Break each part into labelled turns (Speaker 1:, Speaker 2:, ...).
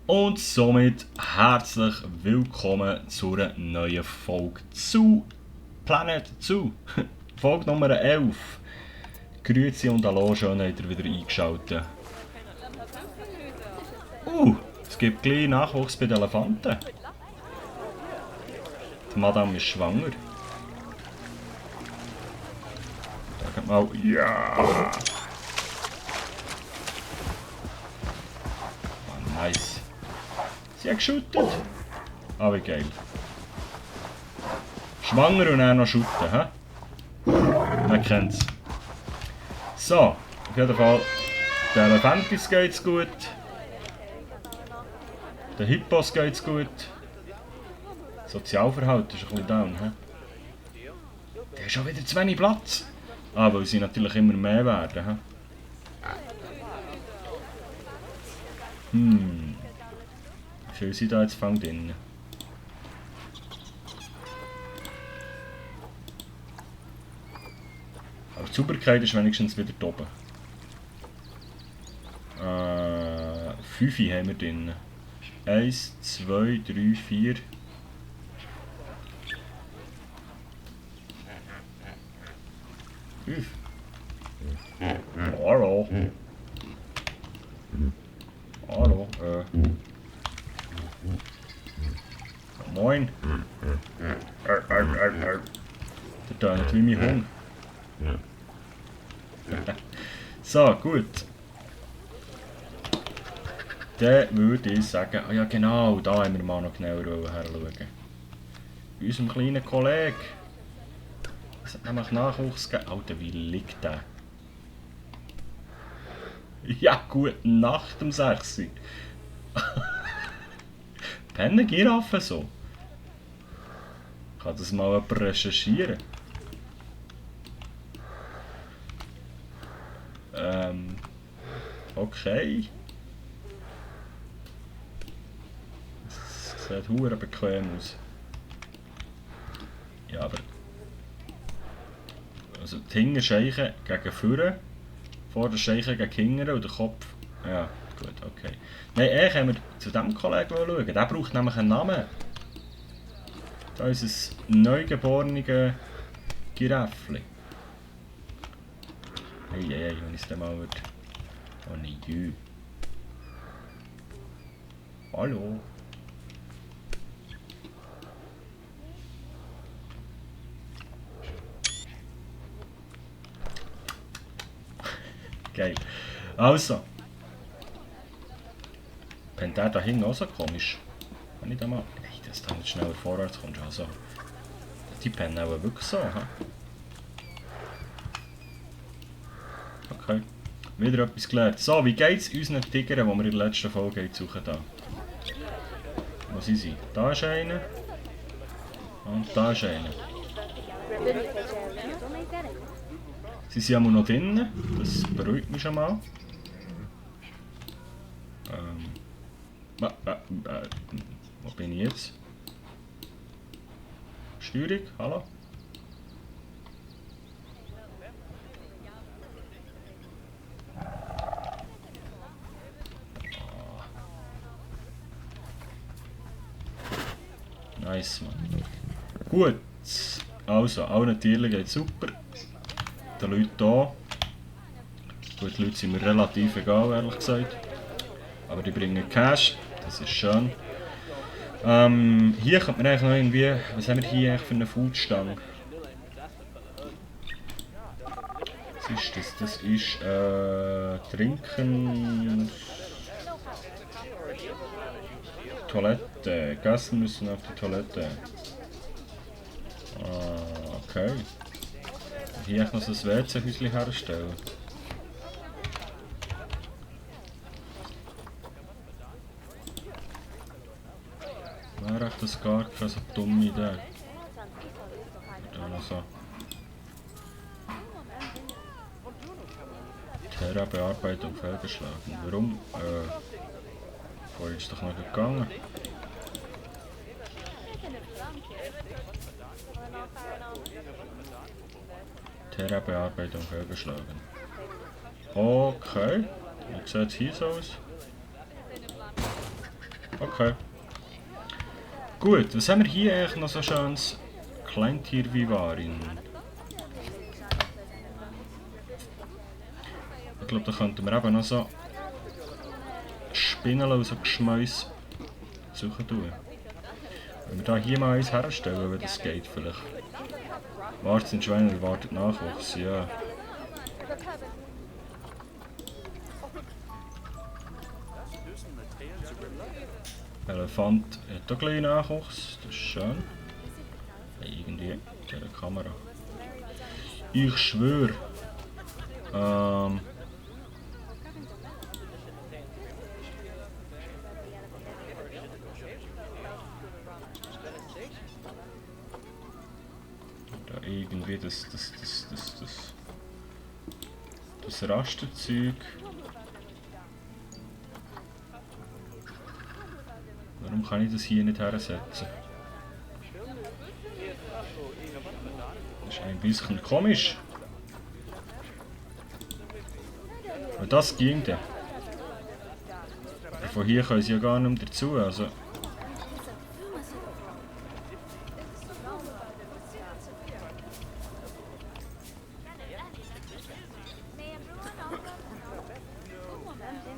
Speaker 1: Und somit herzlich willkommen zu einer neuen Folge zu Planet Zoo. Folge Nummer 11. Grüezi und Hallo, schön habt ihr wieder eingeschaltet. Es gibt gleich Nachwuchs bei den Elefanten. Die Madame ist schwanger. Sagt mal, ja! Oh, nice. Sie hat geschüttet. Ah, wie geil. Schwanger und dann noch schütten, hä? Man kennt's. So, auf jeden Fall, den Elefantis geht's gut. Den Hippos geht's gut. Sozialverhalten ist ein bisschen down, hä? Der hat schon wieder zu wenig Platz. Ah, weil sie natürlich immer mehr werden, hä? Wie viel sind da jetzt drin? Aber die Sauberkeit ist wenigstens wieder oben. 5 haben wir drin. 1, 2, 3, 4. Fünf. Hallo. Hallo. Moin. Der tönt wie mein Hund. So, gut. Dann würde ich sagen, ah ja genau, da haben wir mal noch genauer herschauen. Bei unserem kleinen Kollegen. Es hat nämlich Nachwuchs gegeben. Alter, wie liegt der? Ja, gute Nacht um 6 Uhr. Pennen Giraffen so? Kann das mal jemand recherchieren? Okay. Es sieht hure bequem aus. Ja, aber... Also die Hinterscheichen gegen vorne, vor der Scheiche gegen hinten und der Kopf... Ja, gut, okay. Nein, eigentlich haben wir zu diesem Kollegen schauen. Der braucht nämlich einen Namen. Da ist ein neugeborenes Giraffli. Hey, wenn ich es dann mal würde... Oh nein, jü. Hallo. Geil. Also. Pennt der da hinten auch so komisch? Wenn ich da mal... Ey, dass du nicht schneller vorwärts kommst. Also. Die pennen auch wirklich so, hä? Okay. Wieder etwas gelernt. So, wie geht's unseren Tigern, die wir in der letzten Folge suchen da? Wo sind sie? Da ist einer. Und da ist einer. Sie sind immer noch drinnen. Das beruhigt mich schon mal. Wo bin ich jetzt? Steuerung, hallo? Nice, Mann. Gut. Also, allen Tieren geht es super. Den Leuten hier. Gut, die Leute sind mir relativ egal, ehrlich gesagt. Aber die bringen Cash, das ist schön. Hier könnte man eigentlich noch irgendwie... Was haben wir hier eigentlich für eine Foodstange? Was ist das? Das ist Trinken... Toilette. Gäste müssen auf die Toilette. Okay. Hier noch so ein WC-Häuschen herstellen. Wäre das gar keine so dumme Idee. Da noch so. Terra-Bearbeitung fehlgeschlagen. Warum? Vorhin ist doch noch gegangen. Terra-Bearbeitung fehlgeschlagen. Okay. Wie sieht es hier so aus? Okay. Gut, was haben wir hier eigentlich noch so schönes? Kleintier-Vivarin. Ich glaube, da könnten wir eben noch so Spinnen und so Geschmäus suchen tun. Wenn wir da hier mal eins herstellen, wenn das geht vielleicht. Wartet sind Schweine, wartet Nachwuchs, ja. Elefant hat auch gleich Nachwuchs, das ist schön. Irgendwie in dieser Kamera. Ich schwöre. Da irgendwie das Rasterzeug. Warum kann ich das hier nicht hersetzen? Das ist ein bisschen komisch. Aber das ging dann. Aber von hier können sie ja gar nicht mehr dazu. Also.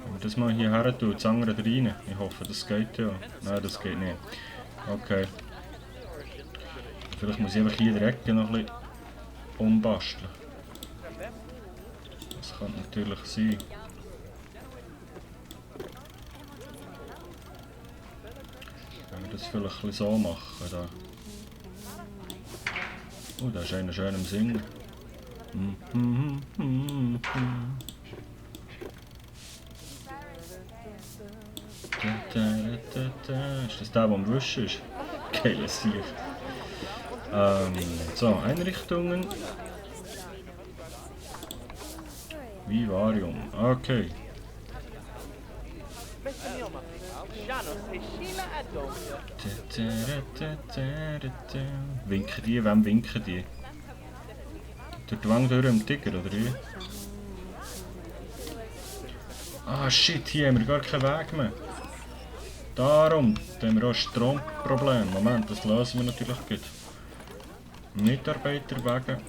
Speaker 1: Wenn wir das mal hier her tun, das andere rein. Ich hoffe, das geht ja. Nein, das geht nicht. Okay. Vielleicht muss ich einfach hier in der Ecke noch ein bisschen umbasteln. Das könnte natürlich sein. Wenn wir das vielleicht ein bisschen so machen. Da. Oh, da ist einer schön am Singen. Ist das der am Wischen ist? Geile Sicht. So, Einrichtungen. Vivarium, okay. Winken die? Wem winken die? Durch die Wange durch im Tiger, oder wie? Ah shit, hier haben wir gar keinen Weg mehr. Darum haben wir auch ein Stromproblem. Moment, das lösen wir natürlich gut. Mitarbeiterwagen.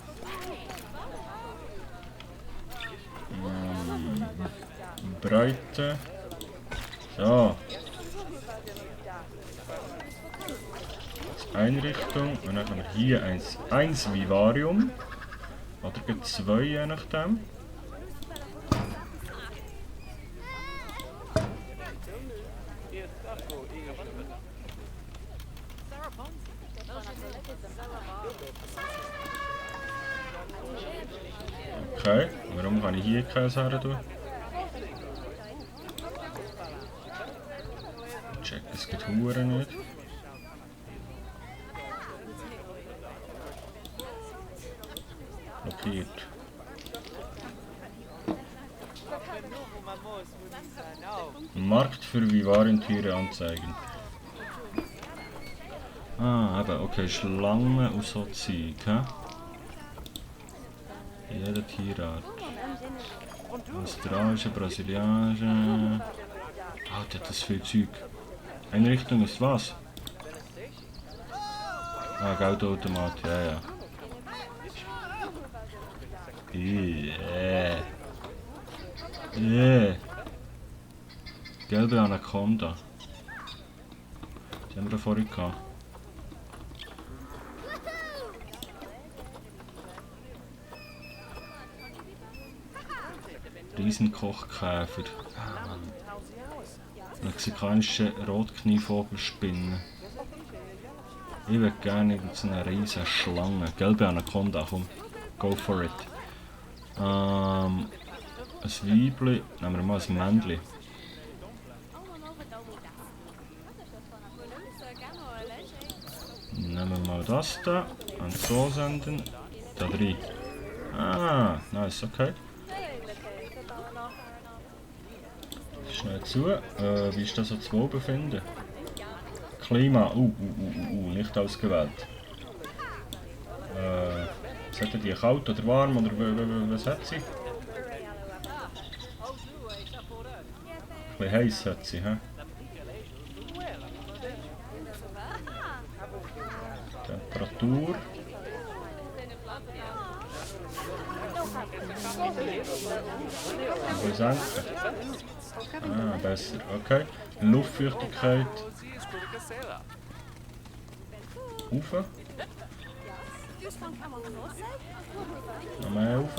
Speaker 1: Breite. So. Einrichtung. Und dann haben wir hier eins Vivarium. Oder gibt 2 je nachdem. Okay, warum kann ich hier Käse her tun? Check, es geht Huren nicht. Blockiert. Markt für Vivarientiere anzeigen. Ah, eben, okay, Schlangen und so Zeug, hä? Jede Tierart. Australische, brasilianische. Ah, das hat das viel Zeug. Einrichtung ist was? Ah, Geldautomat, ja, ja. Gelbe Anaconda. Die haben wir vorhin gehabt. Riesenkochkäfer. Mexikanische Rotknievogelspinne. Ich würde gerne so eine riesen Schlange. Gelbe Anaconda, komm. Go for it. Ein Weibli. Nehmen wir mal ein Männchen. Nehmen wir mal das da. Und so senden. Da drin. Ah, nice, okay. Schnell zu. Wie ist das so zu wohl befinden? Klima. Nicht ausgewählt. Sollte die kalt oder warm oder was hat sie? Ein bisschen heiß hat sie, hä? Temperatur. Ich senken. Ah, besser. Okay. Luftfeuchtigkeit. Rauf. Noch mehr rauf.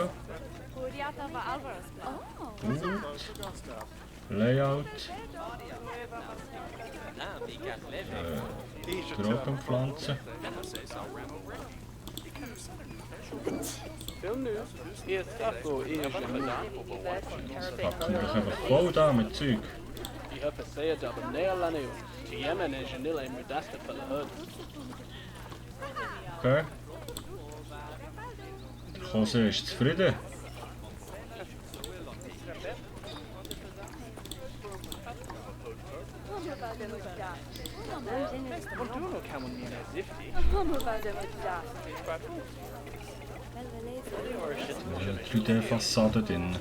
Speaker 1: Gut. Layout. Tropenpflanzen. Packen wir doch einfach voll da mit Zeug. Okay. Jose ist zufrieden. Eine 3D-Fassade drin.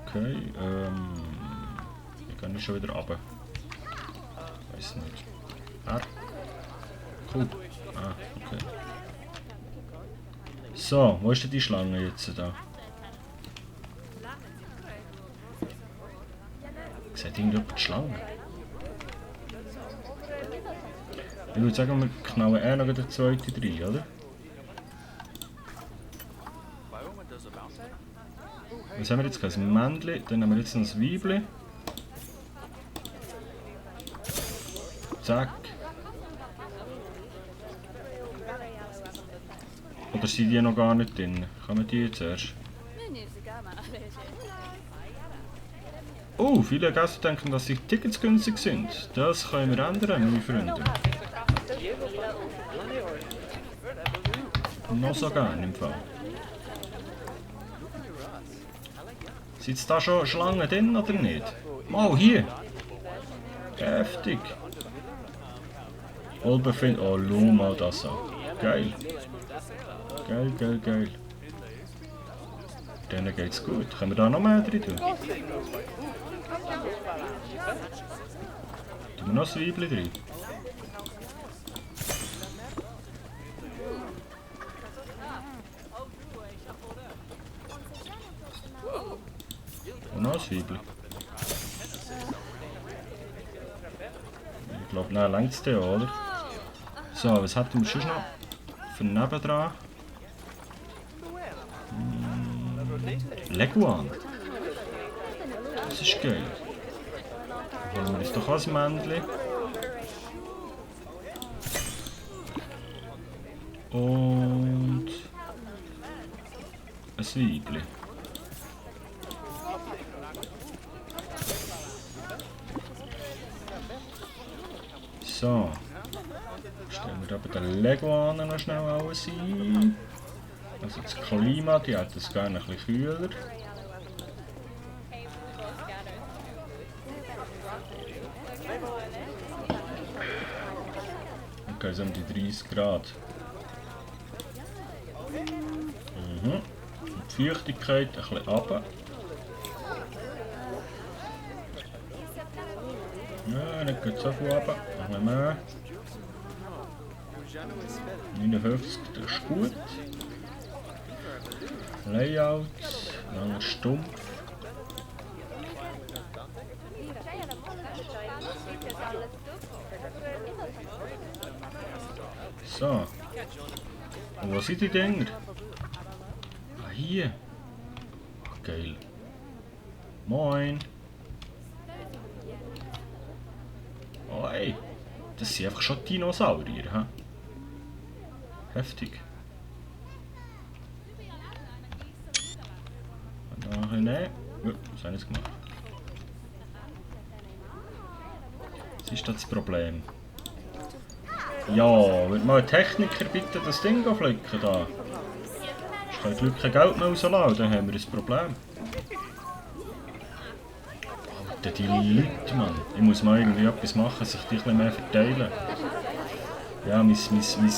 Speaker 1: Okay, ich gehe schon wieder runter. Weiß nicht. R. Cool. Ah, okay. So, wo ist denn die Schlange jetzt da? Sieht irgendjemand die Schlange? Ich würde sagen, wir knallen noch den zweiten rein, oder? Was haben wir jetzt? Ein Männchen, dann haben wir jetzt noch ein Weibchen. Zack. Oder sind die noch gar nicht drin? Kommen die jetzt erst? Oh, viele Gäste denken, dass die Tickets günstig sind. Das können wir ändern, meine Freunde. Noch so gerne im Fall. Sind da schon Schlangen drin oder nicht? Mal hier! Heftig! Wohlbefinden. Oh, schau mal das an. Geil! Geil, geil, geil. Denen geht's gut. Können wir da noch mehr drin tun? Tun wir noch ein Weibchen drin? Und noch ein Weibchen. Ich glaube, nein, längt es dir, oder? So, was hätten wir schon noch für nebendran? Leguan. Das ist geil. Dann holen wir uns doch ein Männchen. Und ein Weibchen. So. Stellen wir aber den Leguan noch schnell alles ein. Also das Klima, die hat es gerne ein bisschen kühler. Okay, so um die 30 Grad. Mhm. Und die Feuchtigkeit ein bisschen runter. Ja, nicht so viel runter. Ein bisschen mehr. 59, das ist gut. Layout, langer Stumpf. So. Und wo sind die Dinger? Ah, hier. Ach, geil. Moin. Oh, ey. Das sind einfach schon Dinosaurier, hä? Heftig. Nein, was habe ich jetzt gemacht? Was ist das Problem? Ja, würde mal ein Techniker bitte das Ding flicken da? Ich kann Glück kein Geld mehr rauslassen, dann haben wir ein Problem. Alter, die Leute, Mann. Ich muss mal irgendwie etwas machen, sich die ein bisschen mehr verteilen. Ja, mein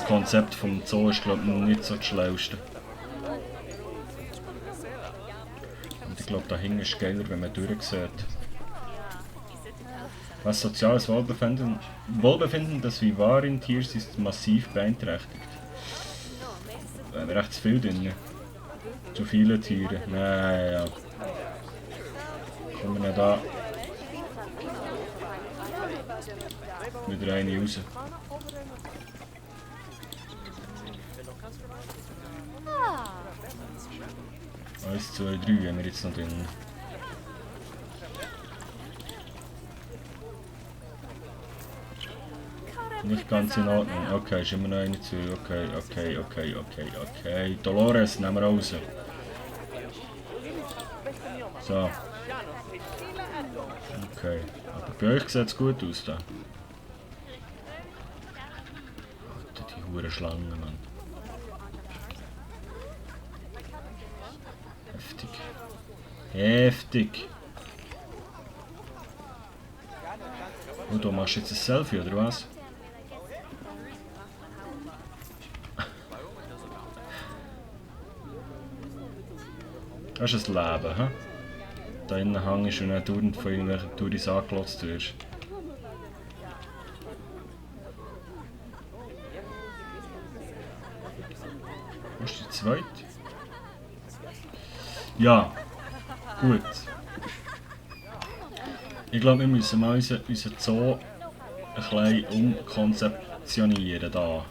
Speaker 1: Konzept vom Zoo ist, glaube ich, nicht so das Schlauste. Und ich glaube, da hinten ist es geiler, wenn man durchsieht. Was soziales Wohlbefinden des Vivarium-Tiers ist massiv beeinträchtigt. Da haben wir echt zu viel drin. Zu viele Tiere. Nein, ja. Kommen wir da wieder eine raus. 1, 2, 3 haben wir jetzt noch drin. Nicht ganz in Ordnung. Okay, ist immer noch eine zu. Okay. Dolores nehmen wir raus. So. Okay. Aber bei euch sieht es gut aus da. Alter, die hure Schlangen, Mann. Heftig. Und du machst jetzt ein Selfie, oder was? Das ist ein Leben, hä? Da innen hängst und dann dauernd von irgendwelchen Touris angelotzt wirst. Wo ist die zweite? Ja, gut. Ich glaube, wir müssen mal unseren Zoo ein bisschen umkonzeptionieren da.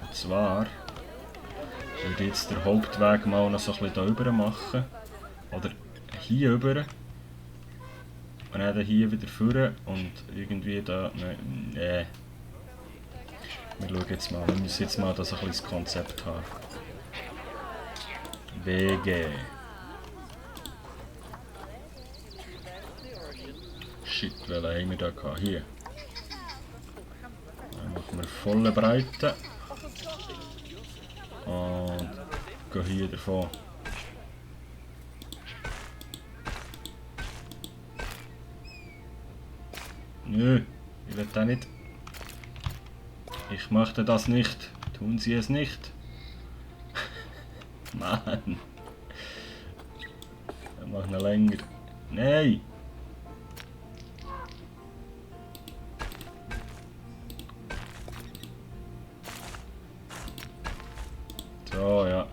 Speaker 1: Und zwar würde ich jetzt den Hauptweg mal noch so ein bisschen da rüber machen. Oder hier rüber. Und dann hier wieder vorne und irgendwie da. Nee. Wir schauen jetzt mal. Wir müssen jetzt mal das ein bisschen das Konzept haben. WG. Shit, welchen haben wir da gehabt? Hier. Dann machen wir volle Breite. Und gehen hier davon. Nö, ich will das nicht. Ich möchte das nicht. Tun Sie es nicht. Mann. Wir machen noch länger. Nein! So, ja.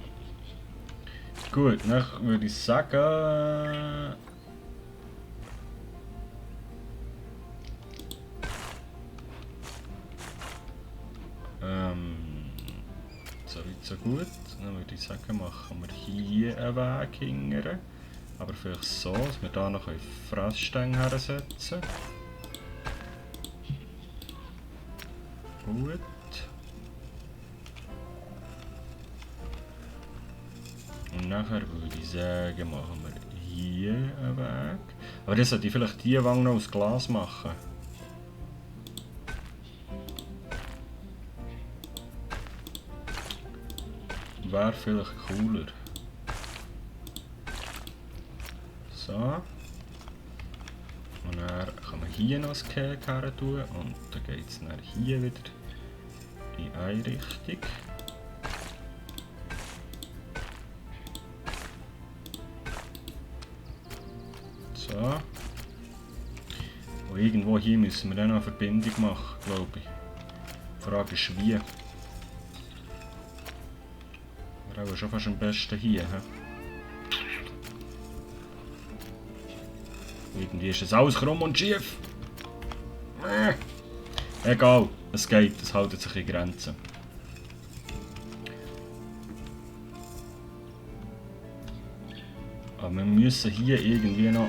Speaker 1: Gut, dann würde ich sagen... So weit, so gut. Dann würde ich sagen, machen wir hier einen Weg hingern. Aber vielleicht so, dass wir da noch Fressstänge hersetzen. Gut. Und nachher würde ich sagen, machen wir hier einen Weg. Aber das sollte ich vielleicht diese Wange noch aus Glas machen. Wäre vielleicht cooler. So. Und dann kann man hier noch das Cake her tun und dann geht es dann hier wieder in eine Richtung. So. Und irgendwo hier müssen wir dann noch eine Verbindung machen, glaube ich. Die Frage ist wie. Wäre aber schon fast am besten hier. He? Irgendwie ist es alles krumm und schief. Egal, es geht, es hält sich in Grenzen. Aber wir müssen hier irgendwie noch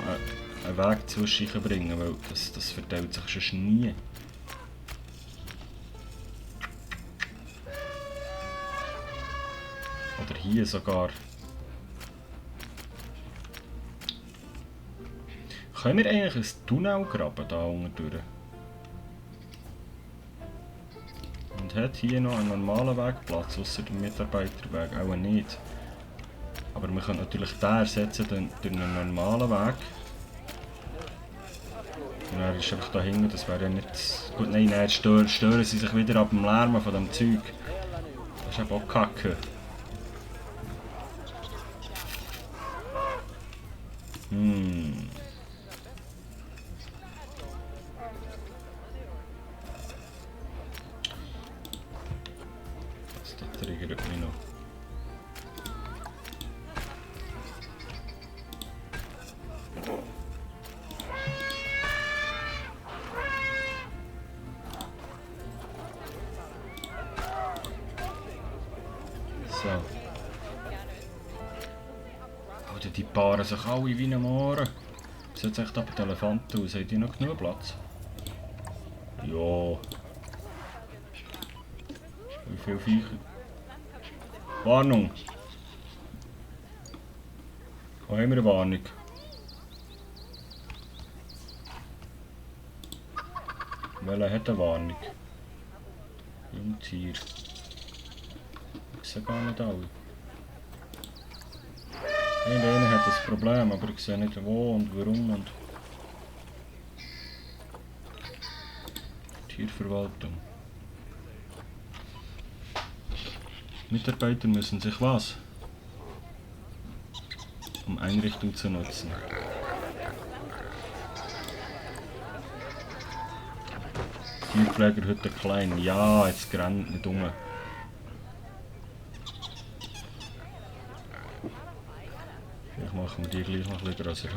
Speaker 1: einen Weg zwischen bringen, weil das verteilt sich schon nie. Oder hier sogar. Können wir eigentlich ein Tunnel graben da unten durch? Und hat hier noch einen normalen Wegplatz, außer dem Mitarbeiterweg? Auch nicht. Aber wir können natürlich den ersetzen durch einen normalen Weg. Und er ist einfach da hinten, das wäre ja nicht... Gut, nein, dann stören sie sich wieder ab dem Lärm von dem Zeug. Das ist einfach auch Kacke. triggert mich noch. So. Alter, die paaren sich alle wie ein Mohren. Sieht echt aber die Elefanten aus. Haben die noch genug Platz? Ja. Wie viele Viecher? Warnung! Wo haben wir eine Warnung? Welcher hat eine Warnung? Jungtier. Ich sehe gar nicht alle. Einer hat das Problem, aber ich sehe nicht wo und warum und... Tierverwaltung. Mitarbeiter müssen sich was? Um Einrichtung zu nutzen. Tierpflegerhütte klein. Ja, jetzt rennt nicht um. Vielleicht machen wir die gleich noch ein bisschen grösser.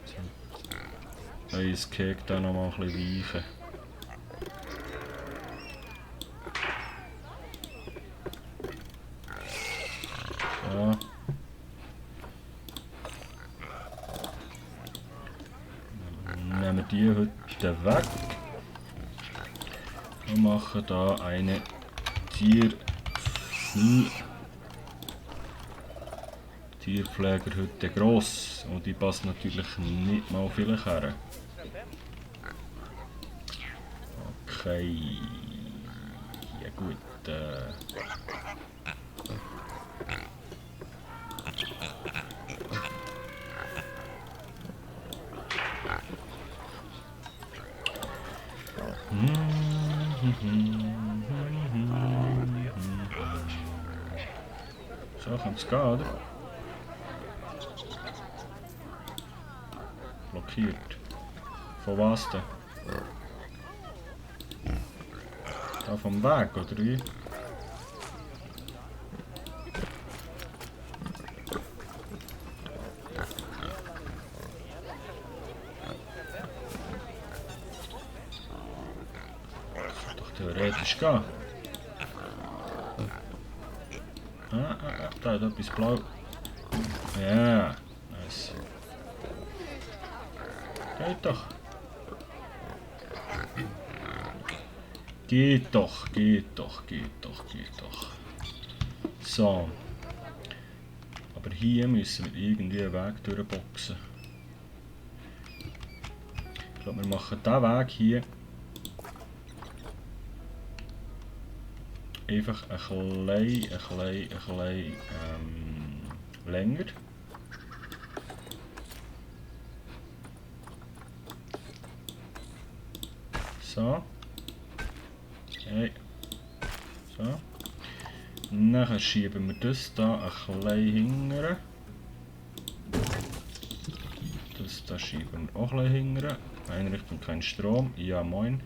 Speaker 1: So. Neues Cake da noch mal ein bisschen weichen. So. Dann nehmen wir die Hütte weg. Wir machen da eine Tierpflegerhütte gross. Und die passt natürlich nicht mal viele her. Okay. Ja gut. So, könnte es gehen, oder? Blockiert. Von was denn? Da vom Weg, oder wie? Kann doch theoretisch gehen. Da hat etwas blau. Ja, nice. Geht doch. Geht doch, geht doch, geht doch, geht doch. So. Aber hier müssen wir irgendwie einen Weg durchboxen. Ich glaube, wir machen diesen Weg hier einfach ein bisschen länger. So. Okay. So. Dann schieben wir das hier ein bisschen hinterher. Das hier schieben wir auch ein bisschen hinterher. Einrichtung kein Strom. Ja, moin.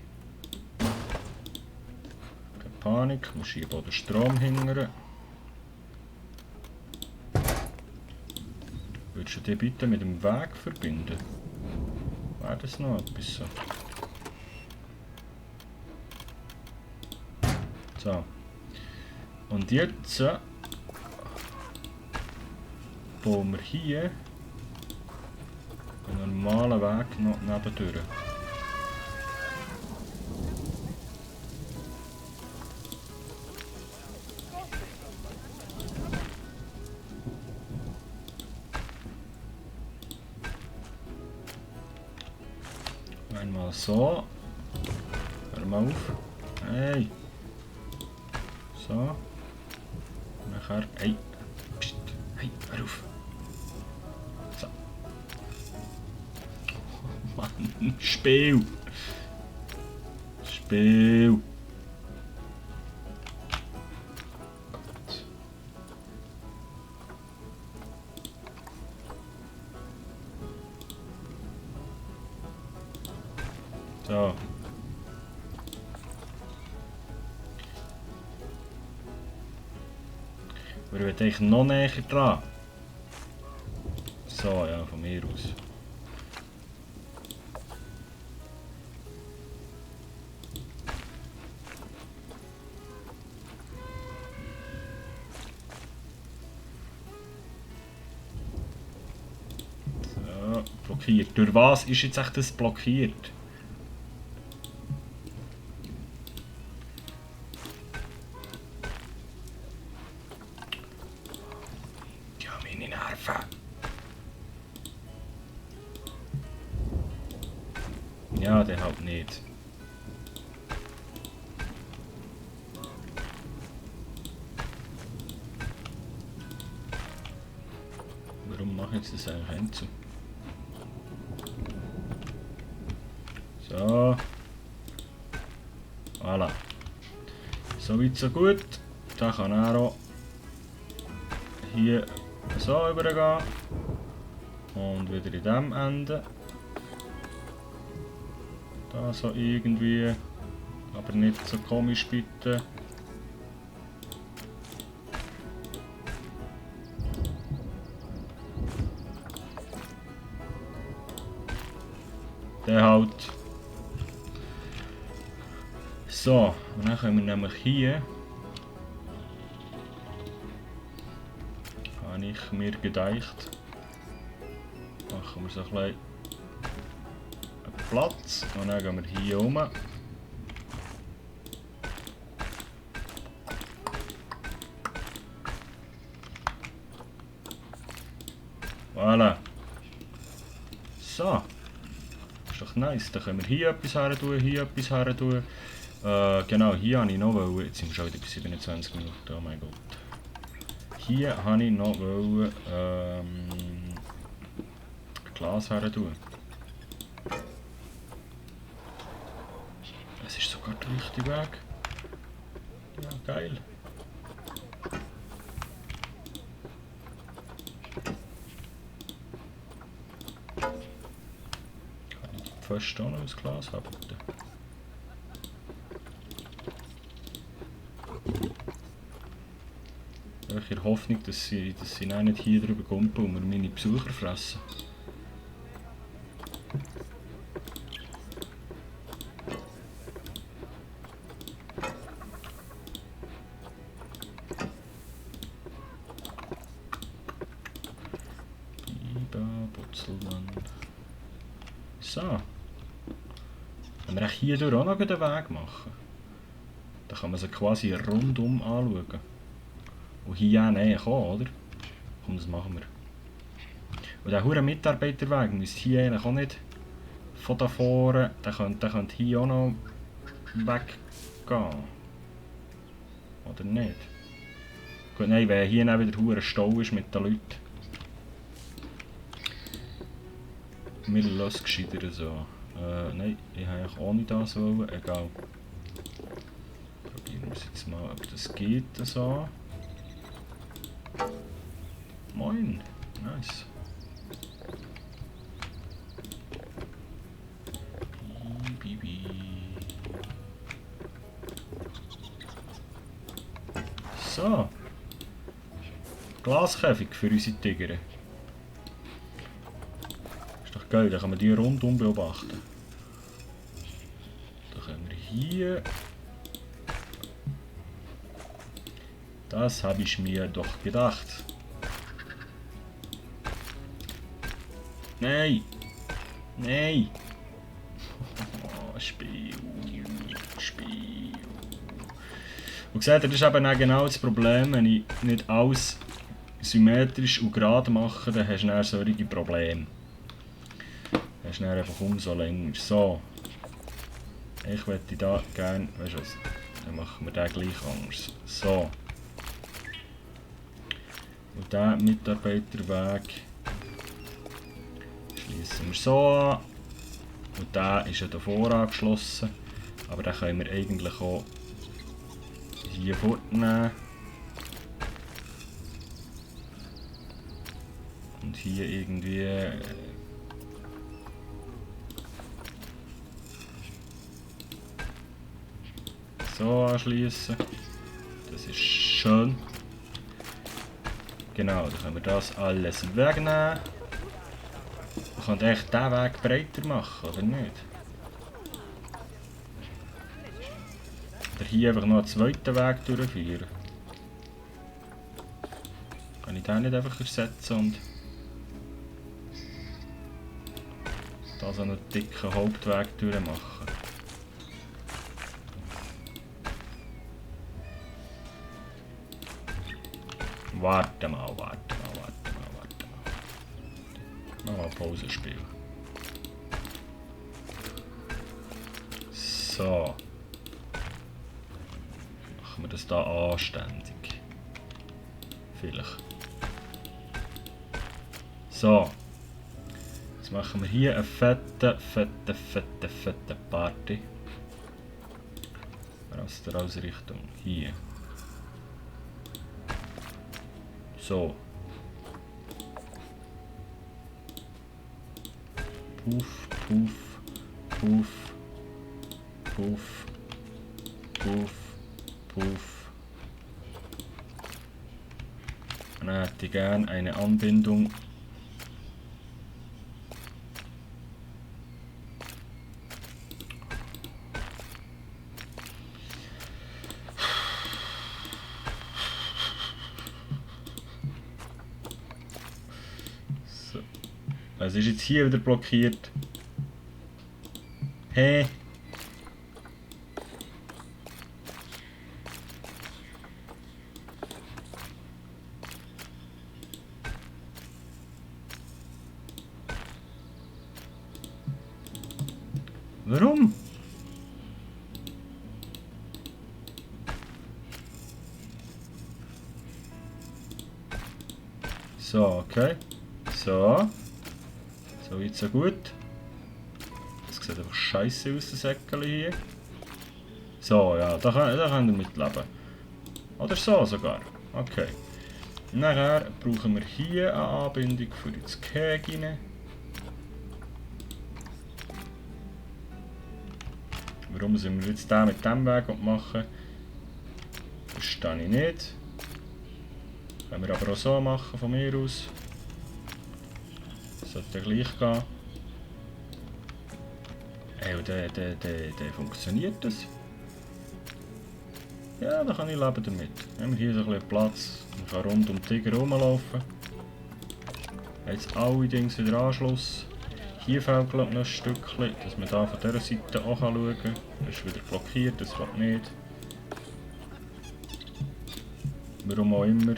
Speaker 1: Keine Panik, wir schieben auch den Strom hinterher. Würdest du die bitte mit dem Weg verbinden? Wäre das noch etwas so? So. Und jetzt bauen wir hier einen normalen Weg noch nebendurch. Einmal so. Hör mal auf. Hey. So. Nachher. Hey. Psst. Hey, hör auf. So. Oh Mann. Spiel. Spiel. Gott. So. ich will eigentlich noch näher dran. So, ja, von mir aus. So, blockiert. Durch was ist jetzt echt das blockiert? Ja, meine Nerven. Ja, der halt nicht. Warum mache ich das eigentlich hinzu? So. Voilà. So weit, so gut. Da kann er auch hier so übergehen. Und wieder in dem Ende. Da so irgendwie. Aber nicht so komisch bitte. Der halt. So, und dann können wir nämlich hier. Habe ich mir gedacht. Machen wir so ein bisschen Platz. Und dann gehen wir hier rum. Voilà. So. Ist doch nice. Dann können wir hier etwas her tun, hier etwas her tun. Genau, hier habe ich noch wollen. Jetzt sind wir schon wieder bei 27 Minuten. Oh mein Gott. Hier habe ich noch wollen, Glas her tun. Es ist sogar der richtige Weg. Ja, geil. Kann ich die Pfosten auch noch ins Glas haben, bitte? In der Hoffnung, dass sie nicht hier drüber kumpeln und mir meine Besucher fressen. Butzelmann. So. Wenn wir hier durch auch noch den Weg machen, dann kann man sie quasi rundum anschauen. Und hier näher kommen, oder? Komm, das machen wir. Und der hure Mitarbeiterweg müsste hier eigentlich auch nicht von da vorne, der könnte hier auch noch weggehen. Oder nicht? Gut, nein, wenn hier dann wieder hure Stau ist mit den Leuten. Wir lassen es gescheiter so. Nein, ich habe eigentlich ohne das wollen, egal. Probieren wir es jetzt mal, ob das geht so. Moin, nice. Bibi. So. Glaskäfig für unsere Tiger. Ist doch geil, da kann man die rundum beobachten. Da können wir hier. Das habe ich mir doch gedacht. Nein! Nein! Oh, Spiel! Spiel! Und seht ihr, das ist eben auch genau das Problem, wenn ich nicht alles symmetrisch und gerade mache, dann hast du dann solche Probleme. Dann hast du dann einfach umso länger. So. Ich möchte da gerne, weißt du was, dann machen wir den gleich anders. So. Und diesen Mitarbeiterweg schließen wir so an. Und der ist ja davor angeschlossen. Aber den können wir eigentlich auch hier fortnehmen. Und hier irgendwie so anschließen. Das ist schön. Genau, dann können wir das alles wegnehmen. Man könnte echt diesen Weg breiter machen, oder nicht? Oder hier einfach noch einen zweiten Weg durchführen. Kann ich den nicht einfach ersetzen und da so einen dicken Hauptweg durchmachen? Warte mal. Nochmal Pause spielen. So. Machen wir das da anständig. Vielleicht. So. Jetzt machen wir hier eine fette Party. Aus der Ausrichtung. Hier. So. Puff, puff, puff, puff, puff, puff. Und dann hätte ich gerne eine Anbindung . So. Es ist jetzt hier wieder blockiert. Hä? Warum? So, okay. So. So weit, so gut. Das sieht einfach scheiße aus, das Säckchen hier. So, ja, da können wir mitleben. Oder so sogar. Okay. Nachher brauchen wir hier eine Anbindung für das Gehege rein. Warum sind wir jetzt den mit diesem Weg machen? Verstehe ich nicht. Können wir aber auch so machen, von mir aus. Das sollte gleich gehen. Ey, und der funktioniert das? Ja, da kann ich leben damit. Haben wir hier so ein bisschen Platz. Man kann rund um den Tiger rumlaufen. Jetzt alle Dings wieder Anschluss. Hier fehlt glaube ich noch ein Stückchen, dass man da von dieser Seite auch schauen kann. Das ist wieder blockiert, das geht nicht. Warum auch immer.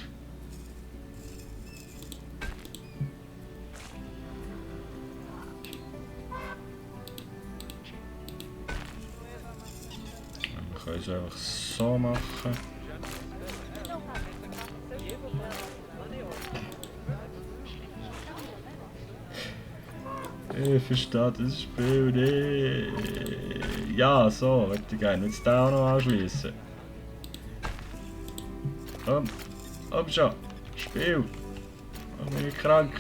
Speaker 1: Wir können es einfach so machen. Ich verstehe das Spiel nicht. Ja, so, würde ich gerne jetzt den auch noch anschließen. Komm schon, Spiel. Mach mich nicht krank.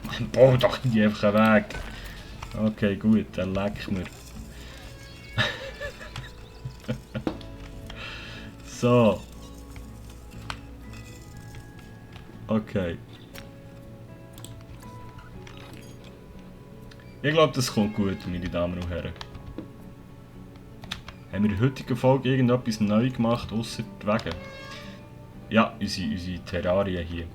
Speaker 1: Man, bau doch nicht einfach einen Weg. Okay, gut, dann leck mir. So. Okay. Ich glaube, das kommt gut, meine Damen und Herren. Haben wir in der heutigen Folge irgendetwas neu gemacht, ausser die Wege? Ja, unsere Terrarien hier.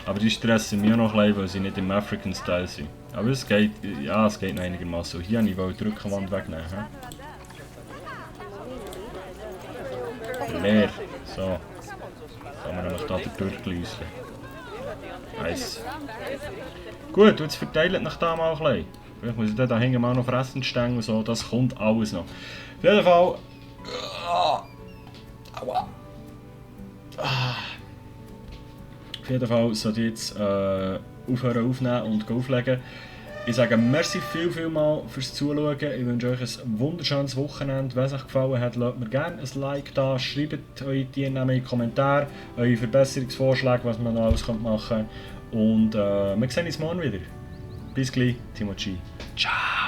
Speaker 1: Aber die stressen mich auch noch ein bisschen, weil sie nicht im African Style sind. Aber es geht, ja, es geht noch einigermaßen. Hier wollte ich die Rückenwand wegnehmen. Leer. So. Kann man nämlich da durchgleichen. Nice. Gut, jetzt verteilt nach da mal ein bisschen. Vielleicht muss ich da hinten mal noch fressen stehen und so, das kommt alles noch. Auf jeden Fall. Auf jeden Fall sollte ich jetzt aufhören aufnehmen und auflegen. Ich sage merci viel mal fürs Zuschauen. Ich wünsche euch ein wunderschönes Wochenende. Wenn es euch gefallen hat, lasst mir gerne ein Like da. Schreibt eure Teilnehmer in die Kommentare, eure Verbesserungsvorschläge, was man noch alles machen könnte. Und wir sehen uns morgen wieder. Bis gleich, Timochi. Ciao!